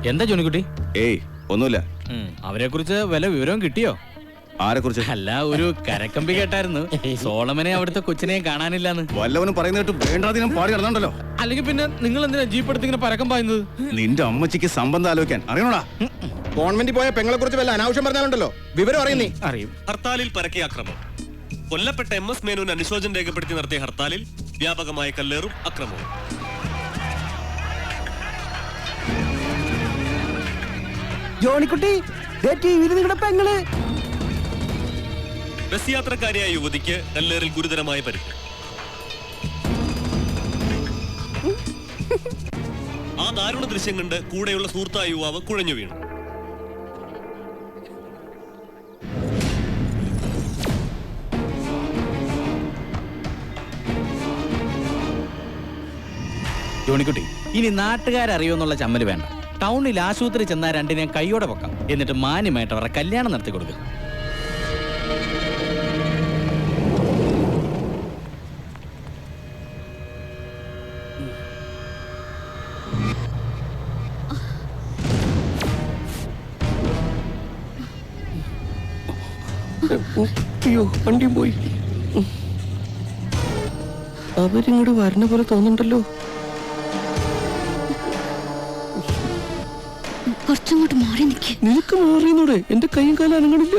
എന്താ ജോണിക്കുട്ടി? ഏയ് ഒന്നുമില്ല. അവരെ കുറിച്ച് വല്ല വിവരവും കിട്ടിയോ? ആരെ കുറിച്ച്? അല്ല, ഒരു കരക്കമ്പി കേട്ടായിരുന്നു സോളമനെ അവിടുത്തെ കൊച്ചിനെയും കാണാനില്ലാന്ന്. വല്ലവനും പറയുന്ന കേട്ട് വേണ്ടാതിനും പാടി നടന്നുണ്ടല്ലോ. അല്ലെങ്കിൽ പിന്നെ നിങ്ങൾ എന്തിനാ ജീപ്പ് എടുത്ത് ഇങ്ങനെ പരക്കം പായുന്നത്? നിന്റെ അമ്മച്ചിക്ക് സംബന്ധം ആലോചിക്കാൻ അറിയണോടാ? ഗവൺമെന്റ് പോയ പെങ്ങളെ കുറിച്ച് വല്ല അനാവശ്യം പറഞ്ഞാലുണ്ടല്ലോ വിവരം അറിയുന്നേ. അറിയും. ഹർത്താലിൽ പരക്കിയ ആക്രമണം. കൊല്ലപ്പെട്ട MS മേനോന് അനുശോചനം രേഖപ്പെടുത്തി നടത്തിയ ഹർത്താലിൽ വ്യാപകമായ കല്ലേറും അക്രമവും. ജോണിക്കുട്ടി, നിങ്ങളുടെ പെങ്ങള്. ബസ് യാത്രക്കാരിയായ യുവതിക്ക് കല്ലേറിൽ ഗുരുതരമായ പരിക്ക്. ആ ദാരുണ ദൃശ്യം കണ്ട് കൂടെയുള്ള സുഹൃത്തായ യുവാവ് കുഴഞ്ഞു വീണു. ജോണിക്കുട്ടി, ഇനി നാട്ടുകാരറിയോന്നുള്ള ചമ്മല് വേണ്ട. ടൗണിൽ ആശുപത്രി ചെന്നാൽ രണ്ടിനെയും കൈയോടെ പൊക്കാം. എന്നിട്ട് മാന്യമായിട്ട് അവരുടെ കല്യാണം നടത്തി കൊടുക്കുക. അയ്യോ, വണ്ടിയും പോയി. അവരിങ്ങോട്ട് വരണ പോലെ തോന്നുന്നുണ്ടല്ലോ. കുറച്ചങ്ങോട്ട് മാറി നിൽക്ക്. നിനക്ക് മാറിയെന്നൂടെ? എന്റെ കൈയും കാലം അനങ്ങണില്ല.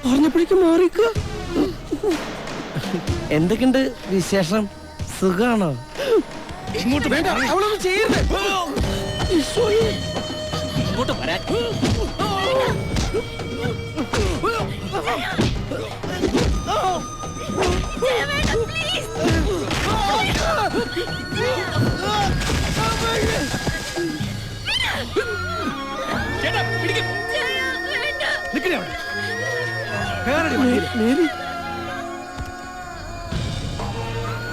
പറഞ്ഞപ്പോഴേക്കും മാറിക്ക. എന്തൊക്കെയുണ്ട് വിശേഷം? സുഖാണോ? ഇങ്ങോട്ട് വേണ്ട, അവളൊന്നും ചെയ്യരുത്. ഇങ്ങോട്ട് വരാൻ.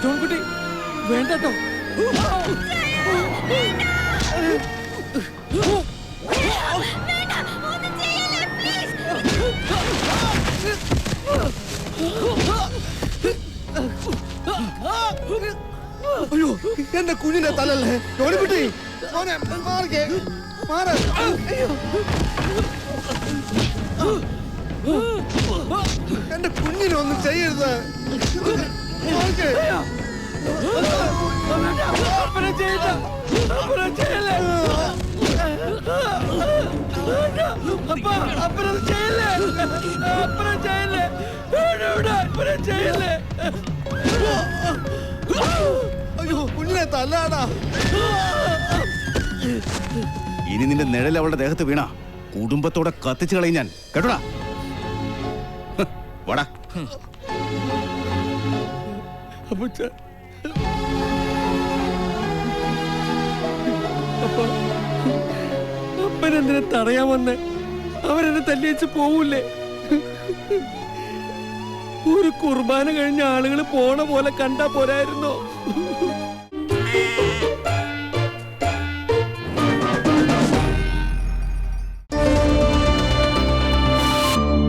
ജോൺകുട്ടി, വേണ്ടോ? അയ്യോ, എന്റെ കുഞ്ഞിന്റെ തലല്ലേ ജോണിക്കുട്ടി. എന്റെ കുഞ്ഞിനെ ഒന്നും ചെയ്യരുത്. അയ്യോ, കുഞ്ഞിനെ തല്ലാടാ. ഇനി നിന്റെ നിഴൽ അവളുടെ ദേഹത്ത് വീണ കുടുംബത്തോടെ കത്തിച്ചു കളയും ഞാൻ, കേട്ടോടാ. വാടാ. അപ്പനെന്തിനെ തടയാൻ വന്നേ? അവരെന്നെ തല്ലിച്ച് പോവൂലേ? ഒരു കുർബാന കഴിഞ്ഞ ആളുകൾ പോണ പോലെ കണ്ടാ പോരായിരുന്നോ?